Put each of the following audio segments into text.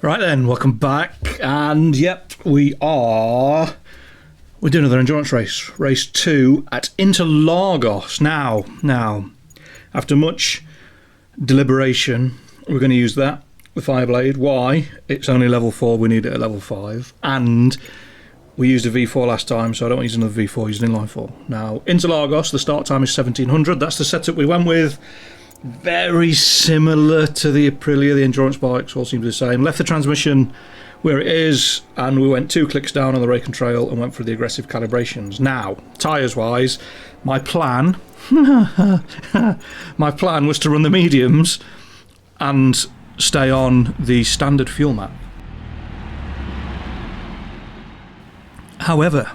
Right then, welcome back, and yep, we're doing another endurance race, race 2 at Interlagos. Now, after much deliberation, we're going to use that, the Fireblade. Why? It's only level 4, we need it at level 5, and we used a V4 last time, so I don't want to use another V4, use an inline 4. Now, Interlagos, the start time is 1700, that's the setup we went with. Very similar to the Aprilia, the endurance bikes, all seem the same. Left the transmission where it is, and we went 2 clicks down on the rake and trail and went for the aggressive calibrations. Now, tyres wise, my plan was to run the mediums and stay on the standard fuel map. However,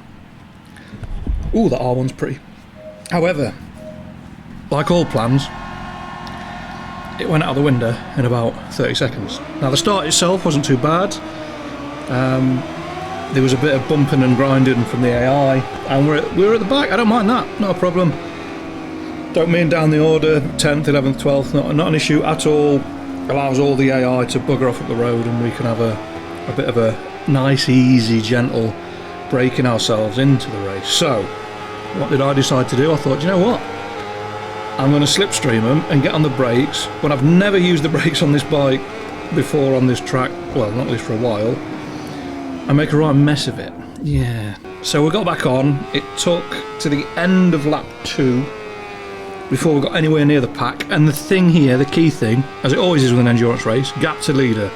ooh, that R1's pretty. However, like all plans, it went out the window in about 30 seconds. Now the start itself wasn't too bad. There was a bit of bumping and grinding from the AI, and we were at the back. I don't mind that, not a problem. Don't mean down the order, 10th, 11th, 12th, not an issue at all. Allows all the AI to bugger off up the road, and we can have a bit of a nice, easy, gentle braking ourselves into the race. So, what did I decide to do? I thought, you know what? I'm going to slipstream them and get on the brakes when I've never used the brakes on this bike before on this track, well, not at least for a while, and make a right mess of it. Yeah. So we got back on. It took to the end of lap 2 before we got anywhere near the pack. And the thing here, the key thing, as it always is with an endurance race, gap to leader,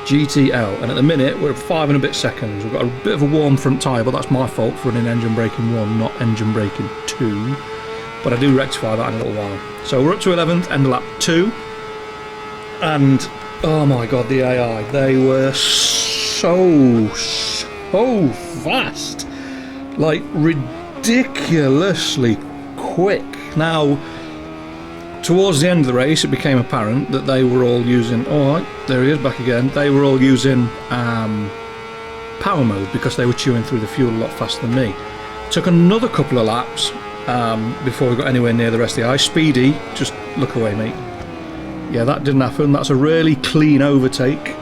GTL. And at the minute, we're at 5 and a bit seconds. We've got a bit of a warm front tyre, but that's my fault for running engine braking 1, not engine braking 2. But I do rectify that in a little while. So we're up to 11th, end of lap 2. And, oh my god, the AI. They were so fast. Like, ridiculously quick. Now, towards the end of the race, it became apparent that they were all using... Oh, right, there he is, back again. They were all using power mode because they were chewing through the fuel a lot faster than me. Took another couple of laps before we got anywhere near the rest of the ice. Speedy, just look away, mate. Yeah, that didn't happen. That's a really clean overtake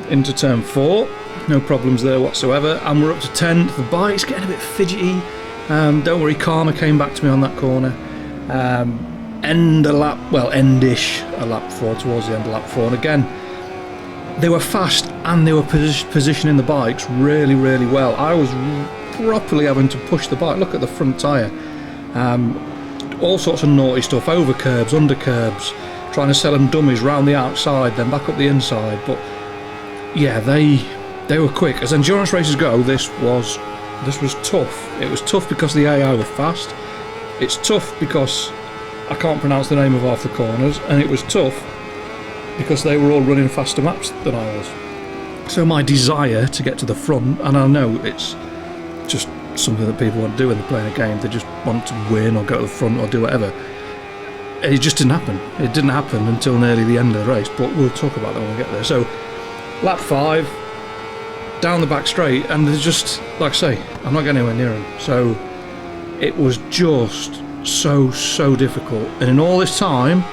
into turn 4. No problems there whatsoever. And we're up to 10th. The bike's getting a bit fidgety. Don't worry, Karma came back to me on that corner. End a lap, well, endish a lap 4, towards the end of lap 4. And again, they were fast and they were positioning the bikes really, really well. I was properly having to push the bike. Look at the front tyre. All sorts of naughty stuff, over curbs, under curbs, trying to sell them dummies round the outside, then back up the inside. But yeah, they were quick. As endurance races go, this was tough. It was tough because the AI were fast. It's tough because I can't pronounce the name of half the corners, and it was tough because they were all running faster maps than I was. So my desire to get to the front, and I know it's just something that people want to do when they're playing a game, they just want to win or go to the front or do whatever. It just didn't happen. It didn't happen until nearly the end of the race, but we'll talk about that when we get there. So, lap 5, down the back straight, and there's just, like I say, I'm not getting anywhere near them. So, it was just so difficult. And in all this time,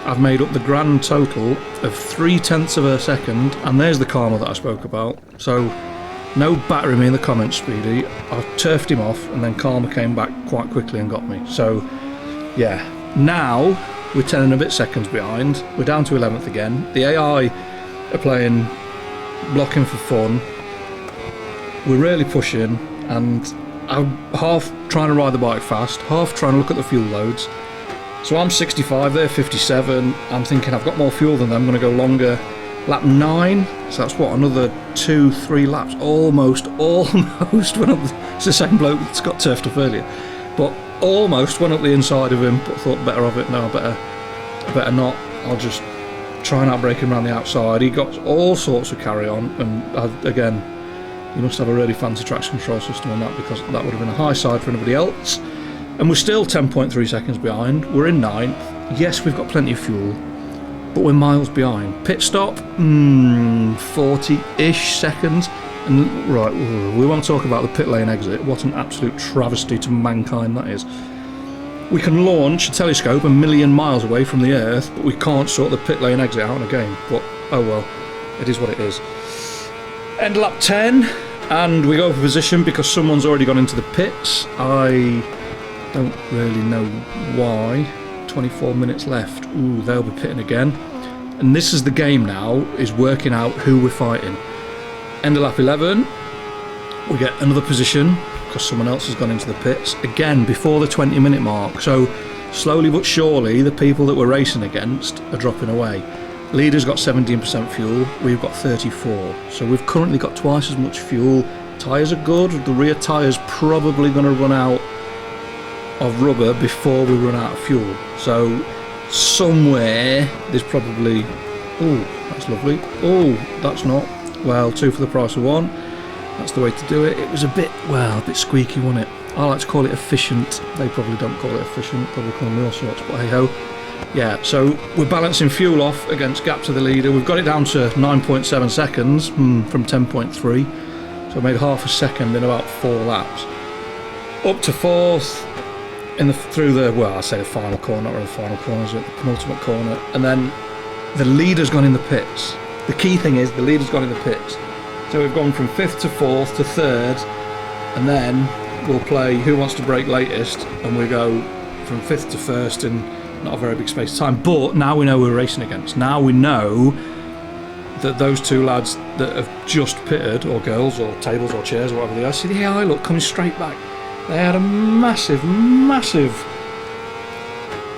I've made up the grand total of 0.3 of a second, and there's the Karma that I spoke about. So, no battering me in the comments, Speedy. I turfed him off, and then Karma came back quite quickly and got me. So, yeah. Now, we're 10 and a bit seconds behind. We're down to 11th again. The AI are playing blocking for fun. We're really pushing, and I'm half trying to ride the bike fast, half trying to look at the fuel loads. So I'm 65, they're 57. I'm thinking I've got more fuel than them, I'm going to go longer. Lap 9, so that's what, another 2-3 laps, almost went up, it's the same bloke that's got turfed up earlier, but almost went up the inside of him, but thought better of it, no, I better not, I'll just try and outbrake him around the outside. He got all sorts of carry on, and again, you must have a really fancy traction control system on that, because that would have been a high side for anybody else. And we're still 10.3 seconds behind, we're in 9th, yes, we've got plenty of fuel, but we're miles behind. Pit stop, 40-ish seconds. And right, we won't talk about the pit lane exit. What an absolute travesty to mankind that is. We can launch a telescope 1 million miles away from the Earth, but we can't sort the pit lane exit out in a game. But, oh well, it is what it is. End of lap 10, and we go for position because someone's already gone into the pits. I don't really know why. 24 minutes left. Ooh, they'll be pitting again. And this is the game now, is working out who we're fighting. End of lap 11, we get another position because someone else has gone into the pits. Again, before the 20-minute mark. So slowly but surely, the people that we're racing against are dropping away. Leader's got 17% fuel, we've got 34. So we've currently got twice as much fuel. Tyres are good, the rear tyre's probably going to run out of rubber before we run out of fuel. So somewhere there's probably... Oh, that's lovely. Oh, that's not. Well, 2 for the price of 1. That's the way to do it. It was a bit squeaky, wasn't it? I like to call it efficient. They probably don't call it efficient, probably call me all sorts, but hey ho. Yeah, so we're balancing fuel off against gap to the leader. We've got it down to 9.7 seconds from 10.3. So I made half a second in about 4 laps. Up to 4th through the, well, I say the final corner, not really the final corner, is it? The penultimate corner. And then the leader's gone in the pits. The key thing is the leader's gone in the pits. So we've gone from 5th to 4th to 3rd, and then we'll play who wants to break latest, and we go from 5th to 1st in not a very big space of time. But now we know who we're racing against. Now we know that those 2 lads that have just pitted, or girls, or tables, or chairs, or whatever they are, see the AI look coming straight back. They had a massive, massive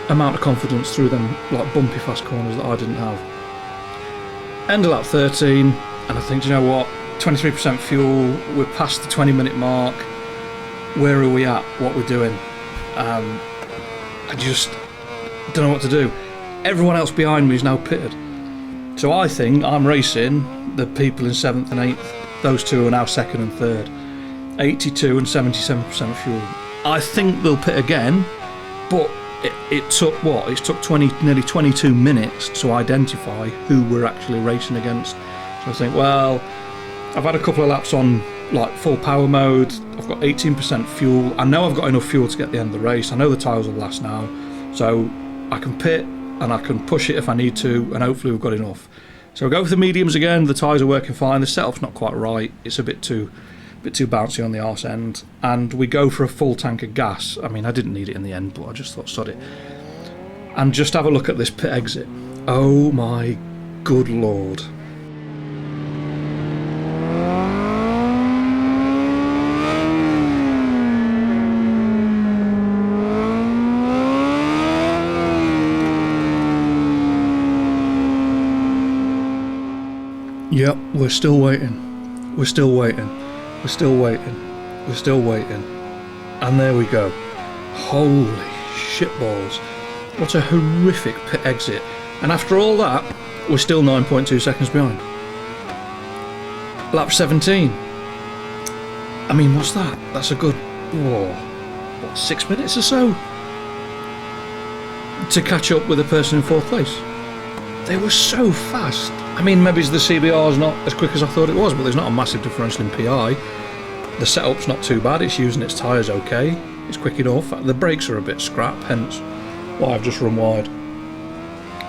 amount of confidence through them like bumpy fast corners that I didn't have. End of lap 13, and I think, do you know what? 23% fuel, we're past the 20-minute mark. Where are we at? What we're doing? I just don't know what to do. Everyone else behind me is now pitted. So I think I'm racing the people in 7th and 8th. Those 2 are now 2nd and 3rd. 82 and 77% fuel. I think they'll pit again, but it took what? It took nearly 22 minutes to identify who we're actually racing against. So I think, well, I've had a couple of laps on like full power mode. I've got 18% fuel. I know I've got enough fuel to get the end of the race. I know the tyres will last now, so I can pit and I can push it if I need to, and hopefully we've got enough. So we'll go for the mediums again. The tyres are working fine. The setup's not quite right. It's a bit too bouncy on the arse end, and we go for a full tank of gas. I mean, I didn't need it in the end, but I just thought, sod it. And just have a look at this pit exit. Oh my good lord. Yep, we're still waiting. We're still waiting. We're still waiting. We're still waiting. And there we go. Holy shitballs. What a horrific pit exit. And after all that, we're still 9.2 seconds behind. Lap 17. I mean, what's that? That's a good, 6 minutes or so to catch up with the person in 4th place. They were so fast. I mean, maybe the CBR's not as quick as I thought it was, but there's not a massive differential in PI. The setup's not too bad, it's using its tyres okay, it's quick enough. The brakes are a bit scrap, hence why I've just run wide.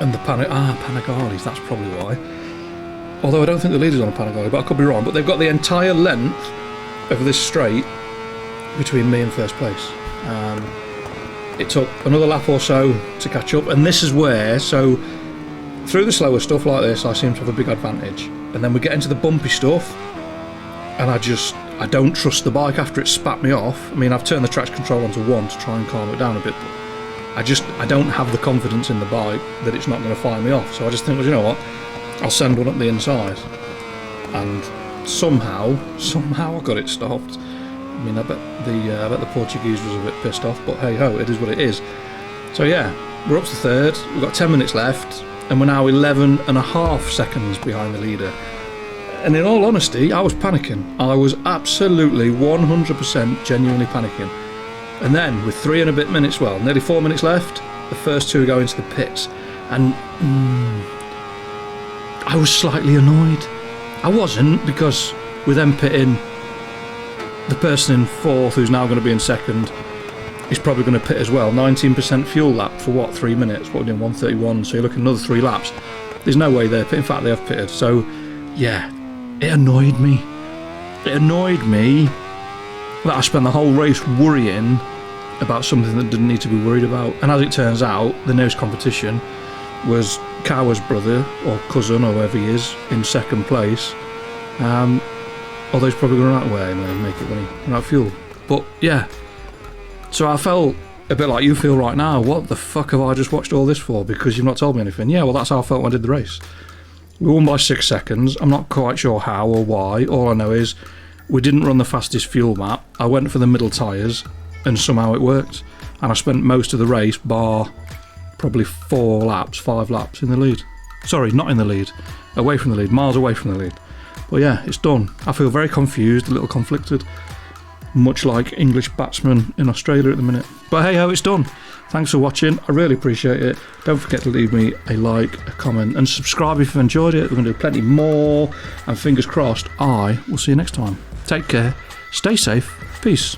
And the Panigales, that's probably why. Although I don't think the leader's on a Panigale, but I could be wrong. But they've got the entire length of this straight between me and first place. It took another lap or so to catch up, and this is where, so through the slower stuff like this, I seem to have a big advantage. And then we get into the bumpy stuff, and I don't trust the bike after it spat me off. I mean, I've turned the traction control onto 1 to try and calm it down a bit, but I don't have the confidence in the bike that it's not going to fire me off. So I just think, well, you know what, I'll send one up the inside. And somehow I got it stopped. I mean, I bet the Portuguese was a bit pissed off, but hey ho, it is what it is. So yeah, we're up to 3rd, we've got 10 minutes left, and we're now 11.5 seconds behind the leader. And in all honesty, I was panicking. I was absolutely 100% genuinely panicking. And then, with 3 and a bit minutes, well, nearly 4 minutes left, the first 2 go into the pits. And I was slightly annoyed. I wasn't, because with them pitting, the person in 4th, who's now going to be in 2nd, is probably going to pit as well. 19% fuel lap for what, 3 minutes? What, we're doing 1:31, so you're looking another 3 laps. There's no way they're pitting. In fact, they have pitted. So yeah, it annoyed me. It annoyed me that I spent the whole race worrying about something that didn't need to be worried about. And as it turns out, the nearest competition was Kawa's brother or cousin or whoever he is in second place. Although he's probably going to run out away and make it when he run out of fuel. But yeah, so I felt a bit like you feel right now. What the fuck have I just watched all this for? Because you've not told me anything. Yeah, well, that's how I felt when I did the race. We won by 6 seconds. I'm not quite sure how or why. All I know is we didn't run the fastest fuel map. I went for the middle tyres and somehow it worked. And I spent most of the race, bar probably 5 laps in the lead. Sorry, not in the lead. Away from the lead, miles away from the lead. But yeah, it's done. I feel very confused, a little conflicted. Much like English batsmen in Australia at the minute. But hey ho, it's done. Thanks for watching. I really appreciate it. Don't forget to leave me a like, a comment, and subscribe if you've enjoyed it. We're going to do plenty more. And fingers crossed, I will see you next time. Take care. Stay safe. Peace.